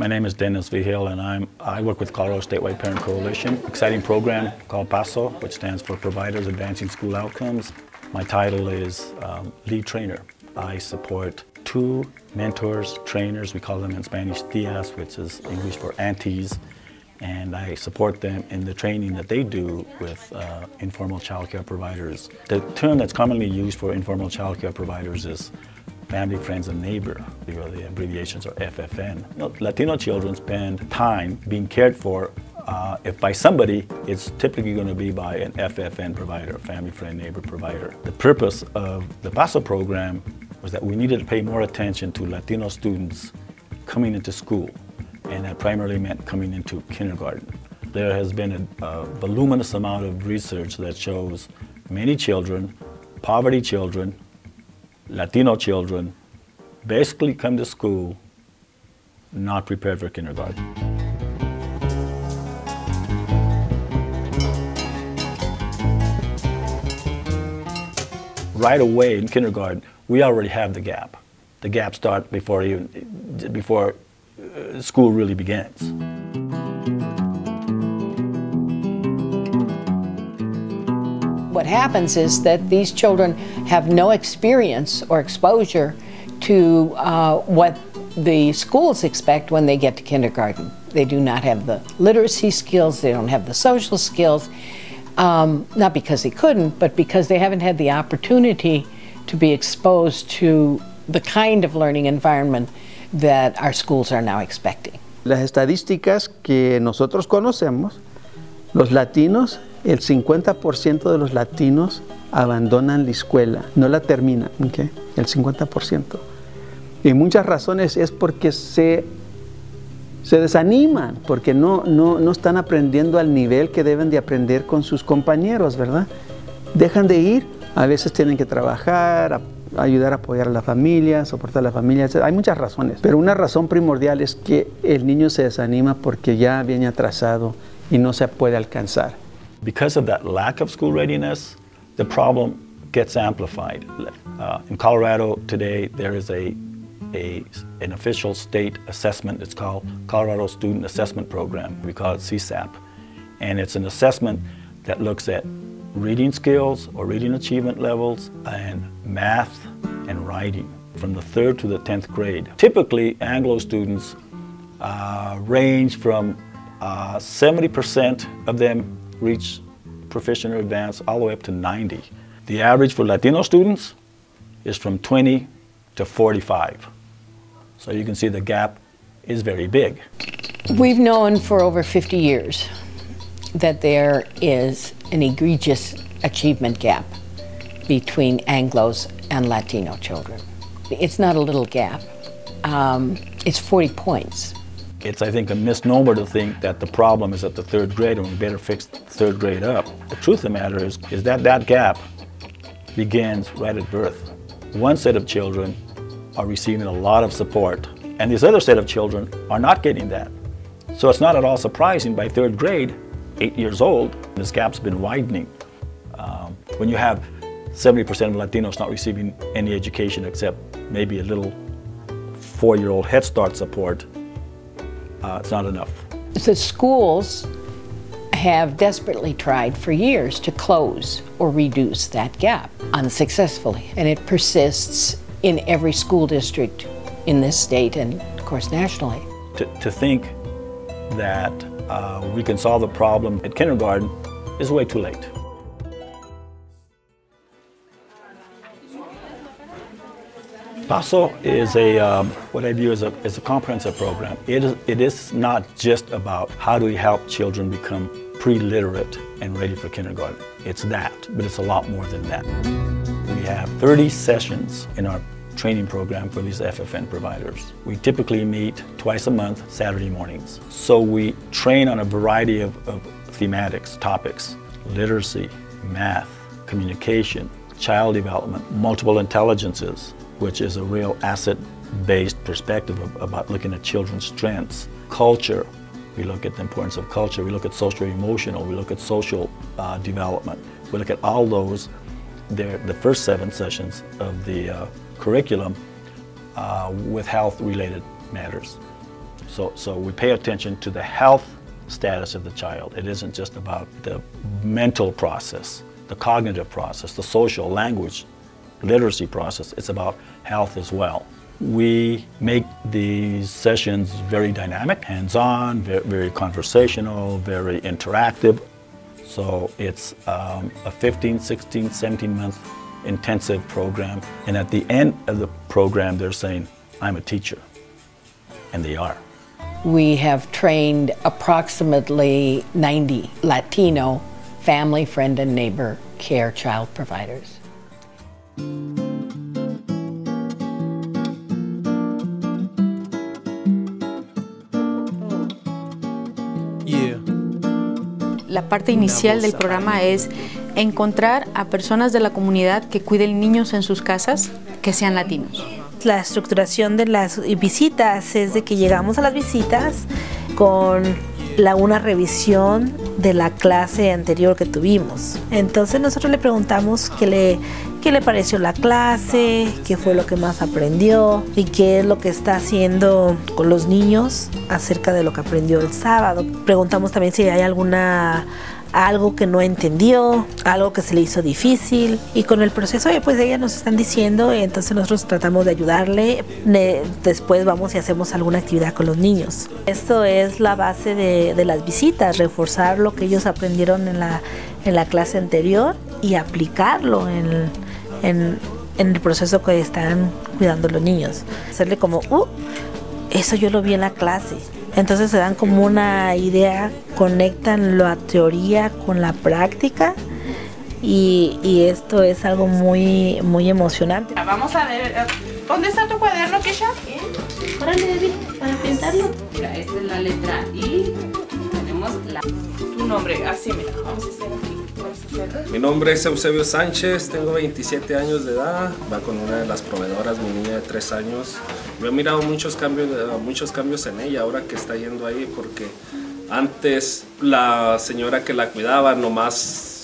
My name is Dennis Vigil, and I work with Colorado Statewide Parent Coalition. Exciting program called PASO, which stands for Providers Advancing School Outcomes. My title is lead trainer. I support 2 mentors, trainers. We call them in Spanish tías, which is English for aunties. And I support them in the training that they do with informal child care providers. The term that's commonly used for informal child care providers is family, friends, and neighbor. The abbreviations are FFN. Latino children spend time being cared for. If by somebody, it's typically going to be by an FFN provider, family, friend, neighbor provider. The purpose of the PASO program was that we needed to pay more attention to Latino students coming into school, and that primarily meant coming into kindergarten. There has been a voluminous amount of research that shows many children, poverty children, Latino children, basically come to school not prepared for kindergarten. Right away in kindergarten, we already have the gap. The gap starts before school really begins. What happens is that these children have no experience or exposure to what the schools expect when they get to kindergarten. They do not have the literacy skills, they don't have the social skills, not because they couldn't, but because they haven't had the opportunity to be exposed to the kind of learning environment that our schools are now expecting. Las estadísticas que nosotros conocemos, los latinos, el 50% de los latinos abandonan la escuela, no la terminan, ¿okay? El 50%. Y muchas razones es porque se desaniman, porque no están aprendiendo al nivel que deben de aprender con sus compañeros, ¿verdad? Dejan de ir, a veces tienen que trabajar, ayudar a apoyar a la familia, soportar a la familia, hay muchas razones. Pero una razón primordial es que el niño se desanima porque ya viene atrasado y no se puede alcanzar. Because of that lack of school readiness, the problem gets amplified. In Colorado today, there is an official state assessment. It's called Colorado Student Assessment Program. We call it CSAP. And it's an assessment that looks at reading skills or reading achievement levels and math and writing from the 3rd to the 10th grade. Typically, Anglo students range from 70% of them reach proficient or advanced all the way up to 90. The average for Latino students is from 20 to 45. So you can see the gap is very big. We've known for over 50 years that there is an egregious achievement gap between Anglos and Latino children. It's not a little gap, it's 40 points. It's, I think, a misnomer to think that the problem is at the 3rd grade and we better fix the 3rd grade up. The truth of the matter is that gap begins right at birth. One set of children are receiving a lot of support, and this other set of children are not getting that. So it's not at all surprising by 3rd grade, 8 years old, this gap's been widening. When you have 70% of Latinos not receiving any education except maybe a little 4-year-old Head Start support, it's not enough. The schools have desperately tried for years to close or reduce that gap unsuccessfully, and it persists in every school district in this state and, of course, nationally. To think that we can solve the problem at kindergarten is way too late. PASO is what I view as a comprehensive program. It is not just about how do we help children become pre-literate and ready for kindergarten. It's that, but it's a lot more than that. We have 30 sessions in our training program for these FFN providers. We typically meet twice a month, Saturday mornings. So we train on a variety of thematics, topics: literacy, math, communication, child development, multiple intelligences, which is a real asset-based perspective about looking at children's strengths, culture. We look at the importance of culture. We look at social-emotional. We look at social development. We look at all those. They're the first 7 sessions of the curriculum with health-related matters. So we pay attention to the health status of the child. It isn't just about the mental process, the cognitive process, the social, language, literacy process. It's about health as well. We make these sessions very dynamic, hands-on, very conversational, very interactive. So it's a 15, 16, 17-month intensive program. And at the end of the program, they're saying, I'm a teacher. And they are. We have trained approximately 90 Latino family, friend, and neighbor care child providers. La parte inicial del programa es encontrar a personas de la comunidad que cuiden niños en sus casas que sean latinos. La estructuración de las visitas es de que llegamos a las visitas con una revisión de la clase anterior que tuvimos. Entonces nosotros le preguntamos qué le pareció la clase, qué fue lo que más aprendió y qué es lo que está haciendo con los niños acerca de lo que aprendió el sábado. Preguntamos también si hay algo que no entendió, algo que se le hizo difícil, y con el proceso pues ellas nos están diciendo, entonces nosotros tratamos de ayudarle. Después vamos y hacemos alguna actividad con los niños. Esto es la base de las visitas, reforzar lo que ellos aprendieron en la clase anterior y aplicarlo en el proceso que están cuidando los niños. Hacerle como, eso yo lo vi en la clase. Entonces se dan como una idea, conectan la teoría con la práctica y esto es algo muy, muy emocionante. Vamos a ver, ¿dónde está tu cuaderno, Kisha? Órale, David, para pintarlo. Mira, esta es la letra I, tenemos tu nombre, así mira, vamos a hacer aquí. Mi nombre es Eusebio Sánchez, tengo 27 años de edad, va con una de las proveedoras, mi niña de 3 años. Yo he mirado muchos cambios en ella ahora que está yendo ahí, porque antes la señora que la cuidaba nomás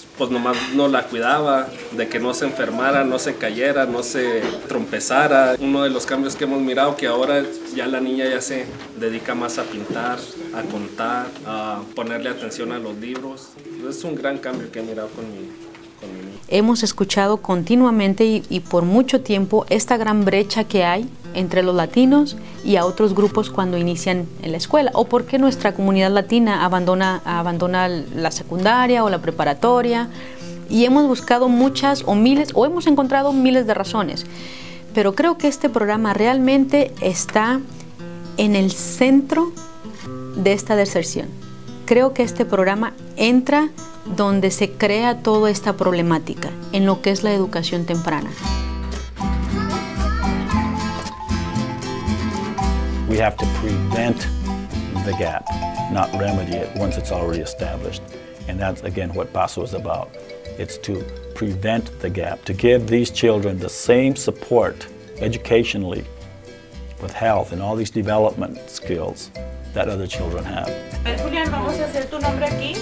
no la cuidaba, de que no se enfermara, no se cayera, no se trompezara. Uno de los cambios que hemos mirado, que ahora ya la niña ya se dedica más a pintar, a contar, a ponerle atención a los libros. Es un gran cambio que he mirado con mi niña. Hemos escuchado continuamente y por mucho tiempo esta gran brecha que hay entre los latinos y a otros grupos cuando inician en la escuela, o por qué nuestra comunidad latina abandona la secundaria o la preparatoria, y hemos buscado muchas o miles, o hemos encontrado miles de razones, pero creo que este programa realmente está en el centro de esta deserción. Creo que este programa entra donde se crea toda esta problemática, en lo que es la educación temprana. We have to prevent the gap, not remedy it once it's already established. And that's, again, what PASO is about. It's to prevent the gap, to give these children the same support educationally, with health and all these development skills that other children have. Julián, vamos a hacer tu nombre aquí.